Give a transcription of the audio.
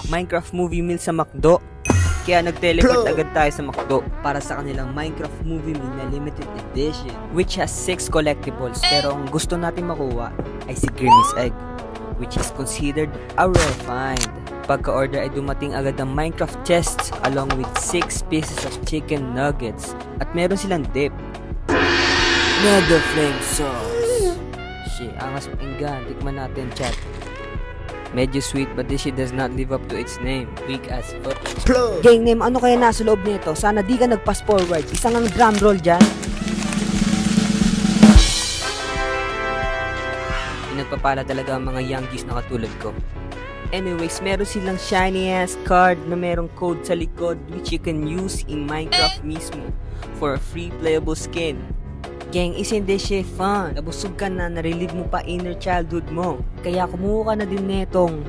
Minecraft movie meal sa McDo. Kaya nag-teleport agad tayo sa McDo para sa kanilang Minecraft movie meal na limited edition, which has 6 collectibles, pero ang gusto natin makuha ay si Grimmy's Egg, which is considered a rare find. Pagka-order ay dumating agad ang Minecraft chests along with 6 pieces of chicken nuggets at meron silang dip. Nether flame sauce. Shit, angas pakinggan. Tikman natin, chat. Medyo sweet but this shit does not live up to its name. Weak as fuck. Gang name, ano kaya nasa loob nito? Sana di ka nag-pass forward. Isang ang drum roll dyan. Pinagpapala talaga ang mga youngies na katulad ko. Anyways, meron silang shiny ass card na merong code sa likod which you can use in Minecraft mismo for a free playable skin. Gang, isn't this shit fun? Nabusog ka na, narelieve mo pa inner childhood mo. Kaya kumuha ka na din netong